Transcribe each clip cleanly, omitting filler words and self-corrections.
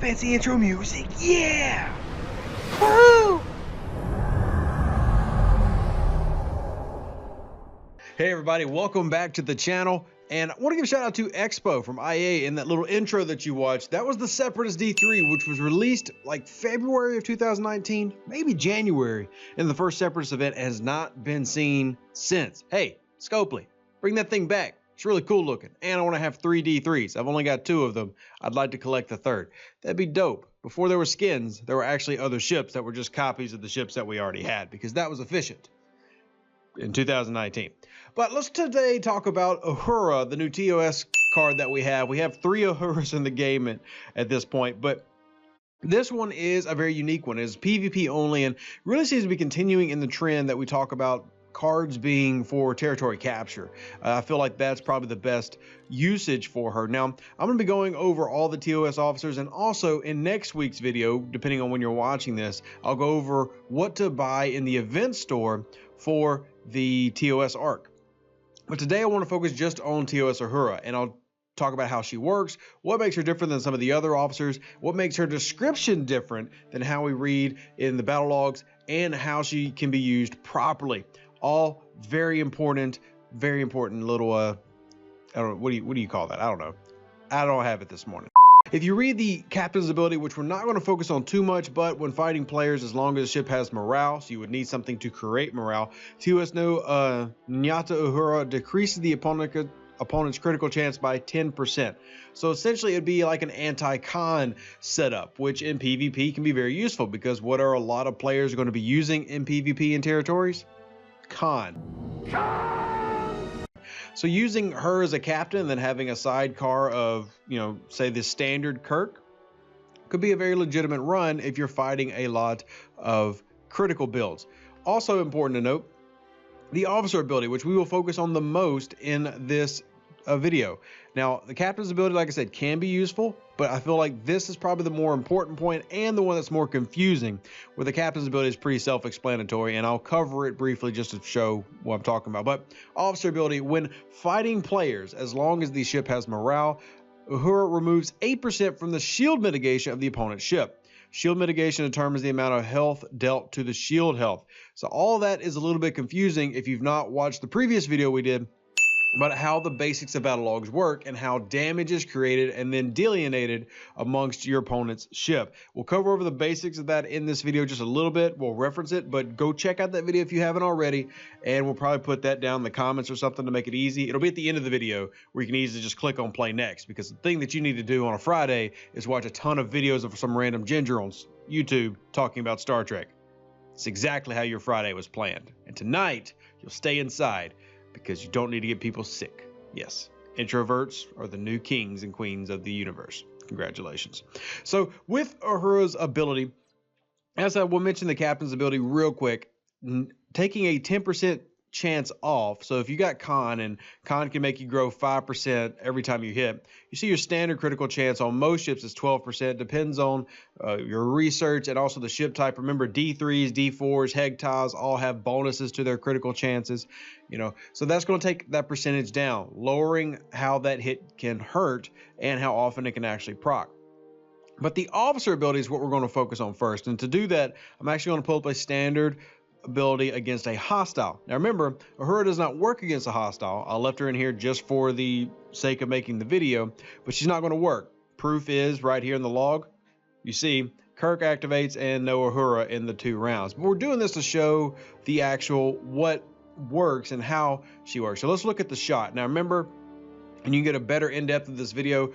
fancy intro music. Yeah! Woo! Hey everybody, welcome back to the channel. And I want to give a shout out to Expo from IA in that little intro that you watched. That was the Separatist D3, which was released like February of 2019, maybe January. And the first Separatist event has not been seen since. Hey, Scopely, bring that thing back. It's really cool looking. And I want to have 3 D3s. I've only got 2 of them. I'd like to collect the 3rd. That'd be dope. Before there were skins, there were actually other ships that were just copies of the ships that we already had, because that was efficient in 2019. But let's today talk about Uhura, the new TOS card that we have. We have 3 Uhuras in the game at this point, but this one is a very unique one. It's PvP only and really seems to be continuing in the trend that we talk about cards being for territory capture. I feel like that's probably the best usage for her. Now, I'm going to be going over all the TOS officers, and also in next week's video, depending on when you're watching this, I'll go over what to buy in the event store for the TOS arc. But today I want to focus just on TOS Uhura, and I'll talk about how she works, what makes her different than some of the other officers, what makes her description different than how we read in the battle logs, and how she can be used properly. All very important little I don't know, what do you call that? I don't know. I don't have it this morning. If you read the captain's ability, which we're not going to focus on too much, but when fighting players, as long as the ship has morale, so you would need something to create morale, TOS no Nyata Uhura decreases the opponent's critical chance by 10%. So essentially it'd be like an anti-con setup, which in PvP can be very useful, because what are a lot of players going to be using in PvP in territories? Con. So using her as a captain and then having a sidecar of, say the standard Kirk could be a very legitimate run if you're fighting a lot of critical builds. Also important to note, the officer ability, which we will focus on the most in this video. Now, the captain's ability, like I said, can be useful, but I feel like this is probably the more important point and the one that's more confusing, where the captain's ability is pretty self-explanatory, and I'll cover it briefly just to show what I'm talking about. But officer ability, when fighting players, as long as the ship has morale, Uhura removes 8% from the shield mitigation of the opponent's ship. Shield mitigation determines the amount of health dealt to the shield health. So all that is a little bit confusing if you've not watched the previous video we did about how the basics of battle logs work and how damage is created and then delineated amongst your opponent's ship. We'll cover over the basics of that in this video just a little bit. We'll reference it, but go check out that video if you haven't already, and we'll probably put that down in the comments or something to make it easy. It'll be at the end of the video where you can easily just click on play next, because the thing that you need to do on a Friday is watch a ton of videos of some random ginger on YouTube talking about Star Trek. It's exactly how your Friday was planned. And tonight, you'll stay inside, because you don't need to get people sick. Yes, introverts are the new kings and queens of the universe. Congratulations. So with Uhura's ability, as I will mention the captain's ability real quick, taking a 10% chance off. So if you got con, and con can make you grow 5% every time you hit, you see your standard critical chance on most ships is 12%. Depends on your research and also the ship type. Remember, D3s, D4s, Hegtas all have bonuses to their critical chances. So that's going to take that percentage down, lowering how that hit can hurt and how often it can actually proc. But the officer ability is what we're going to focus on first. And to do that, I'm actually going to pull up a standard ability against a hostile. Now remember, Uhura does not work against a hostile. I left her in here just for the sake of making the video, but she's not going to work. Proof is right here in the log. You see, Kirk activates and no Uhura in the 2 rounds. But we're doing this to show the actual what works and how she works. So let's look at the shot. Now remember, and you can get a better in-depth of this video,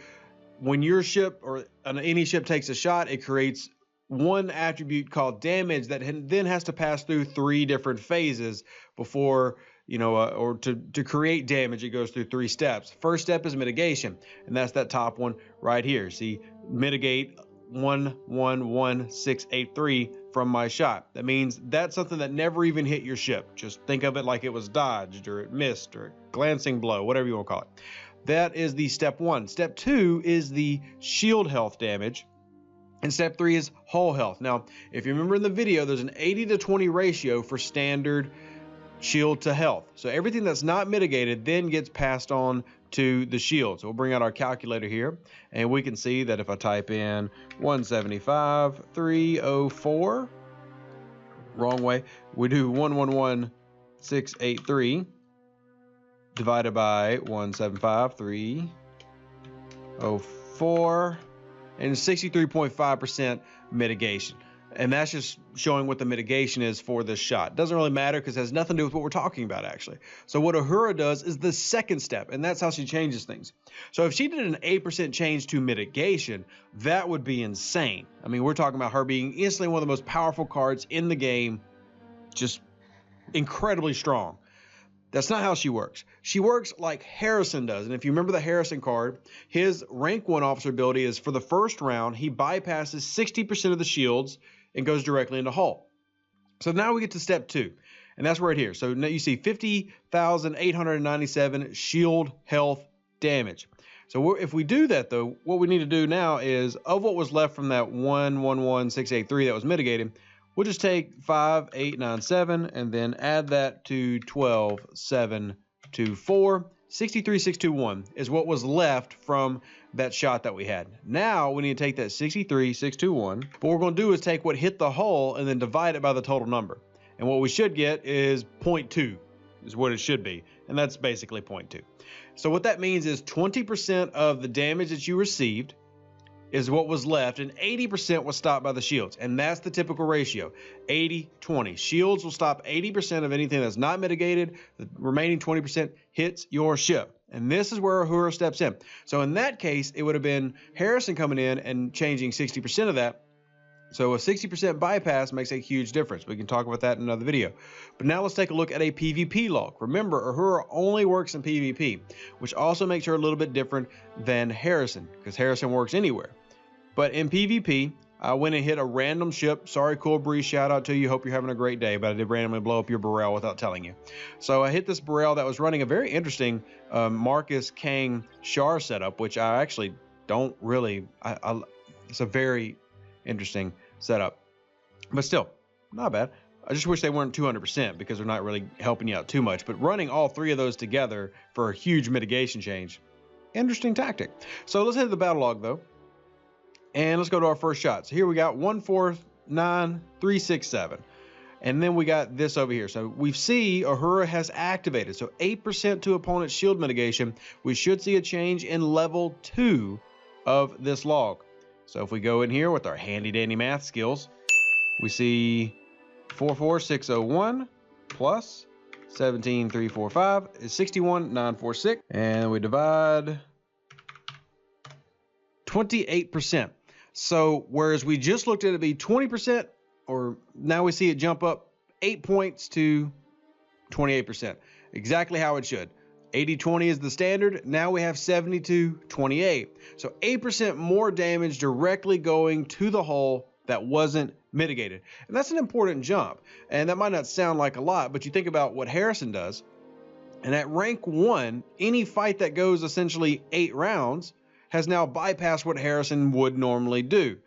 when your ship or any ship takes a shot, it creates one attribute called damage that then has to pass through 3 different phases before, or to create damage, it goes through 3 steps. First step is mitigation, and that's that top one right here. See, mitigate 111683 from my shot. That means that's something that never even hit your ship. Just think of it like it was dodged, or it missed, or a glancing blow, whatever you want to call it. That is the step 1. Step 2 is the shield health damage. And step 3 is hull health. Now, if you remember in the video, there's an 80-20 ratio for standard shield to health. So everything that's not mitigated then gets passed on to the shield. So we'll bring out our calculator here, and we can see that if I type in 175,304, wrong way, we do 111,683 divided by 175,304, and 63.5% mitigation. And that's just showing what the mitigation is for this shot. Doesn't really matter because it has nothing to do with what we're talking about, actually. So what Uhura does is the second step, and that's how she changes things. So if she did an 8% change to mitigation, that would be insane. I mean, we're talking about her being instantly one of the most powerful cards in the game, just incredibly strong. That's not how she works. She works like Harrison does. And if you remember the Harrison card, his rank 1 officer ability is for the first round, he bypasses 60% of the shields and goes directly into hull. So now we get to step 2, and that's right here. So now you see 50,897 shield health damage. So if we do that, though, what we need to do now is, of what was left from that 111,683 that was mitigated, we'll just take 5,897 and then add that to 12,724. 63,621 is what was left from that shot that we had. Now we need to take that 63,621. What we're going to do is take what hit the hull and then divide it by the total number. And what we should get is 0.2 is what it should be. And that's basically 0.2. So what that means is 20% of the damage that you received is what was left, and 80% was stopped by the shields. And that's the typical ratio, 80-20. Shields will stop 80% of anything that's not mitigated. The remaining 20% hits your ship. And this is where Uhura steps in. So in that case, it would have been Harrison coming in and changing 60% of that. So a 60% bypass makes a huge difference. We can talk about that in another video. But now let's take a look at a PvP log. Remember, Uhura only works in PvP, which also makes her a little bit different than Harrison, because Harrison works anywhere. But in PvP, I went and hit a random ship. Sorry, Cool Breeze, shout out to you. Hope you're having a great day, but I did randomly blow up your Burrell without telling you. So I hit this Burrell that was running a very interesting Marcus Kang Char setup, which I actually don't really, it's a very interesting setup, but still not bad. I just wish they weren't 200% because they're not really helping you out too much, but running all 3 of those together for a huge mitigation change, interesting tactic. So let's hit the battle log though. And let's go to our first shot. So here we got 149,367. And then we got this over here. So we see Uhura has activated. So 8% to opponent's shield mitigation. We should see a change in level 2 of this log. So if we go in here with our handy dandy math skills, we see 44601 plus 17,345 is 61,946. And we divide 28%. So whereas we just looked at it be 20%, or now we see it jump up 8 points to 28%. Exactly how it should. 80-20 is the standard. Now we have 72-28. So 8% more damage directly going to the hull that wasn't mitigated. And that's an important jump. And that might not sound like a lot, but you think about what Harrison does. And at rank 1, any fight that goes essentially 8 rounds has now bypassed what Harrison would normally do.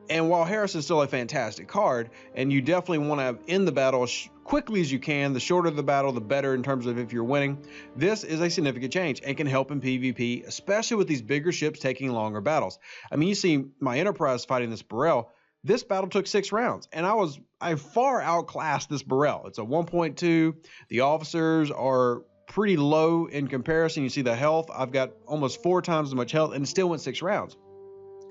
And while Harrison's still a fantastic card, and you definitely want to end the battle as quickly as you can, the shorter the battle, the better in terms of if you're winning, this is a significant change and can help in PvP, especially with these bigger ships taking longer battles. I mean, you see my Enterprise fighting this Burrell. This battle took 6 rounds, and I far outclassed this Burrell. It's a 1.2. The officers are pretty low in comparison. You see the health. I've got almost 4 times as much health, and it still went 6 rounds.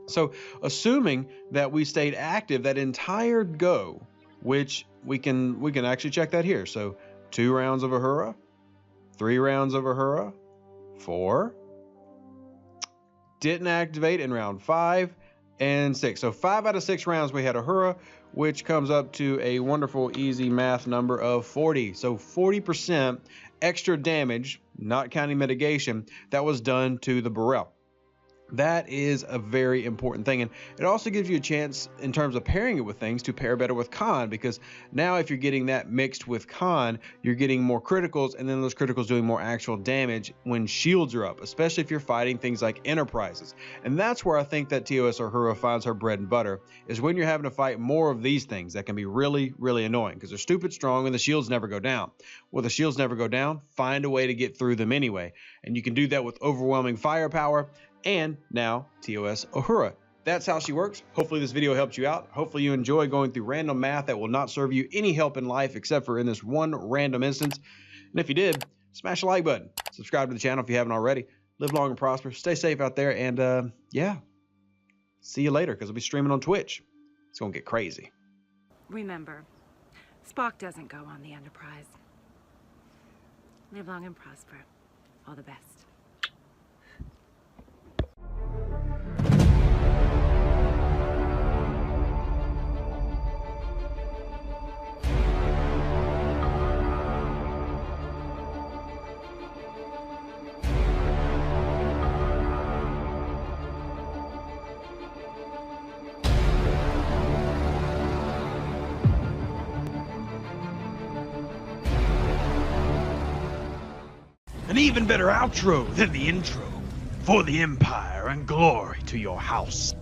So assuming that we stayed active that entire go, which we can actually check that here. So 2 rounds of Uhura, 3 rounds of Uhura, 4, didn't activate in round 5 and 6. So 5 out of 6 rounds we had Uhura, which comes up to a wonderful easy math number of 40. So 40% extra damage, not counting mitigation, that was done to the Burrell. That is a very important thing, and it also gives you a chance in terms of pairing it with things to pair better with con, because now if you're getting that mixed with con, you're getting more criticals, and then those criticals doing more actual damage when shields are up, especially if you're fighting things like enterprises. And that's where I think that TOS Uhura finds her bread and butter, is when you're having to fight more of these things that can be really, really annoying because they're stupid strong and the shields never go down. Well, the shields never go down, find a way to get through them anyway, and you can do that with overwhelming firepower. And now TOS Uhura. That's how she works. Hopefully this video helped you out. Hopefully you enjoy going through random math that will not serve you any help in life except for in this one random instance. And if you did, smash the like button. Subscribe to the channel if you haven't already. Live long and prosper. Stay safe out there. And yeah, see you later because I'll be streaming on Twitch. It's going to get crazy. Remember, Spock doesn't go on the Enterprise. Live long and prosper. All the best. An even better outro than the intro. For the Empire and glory to your house.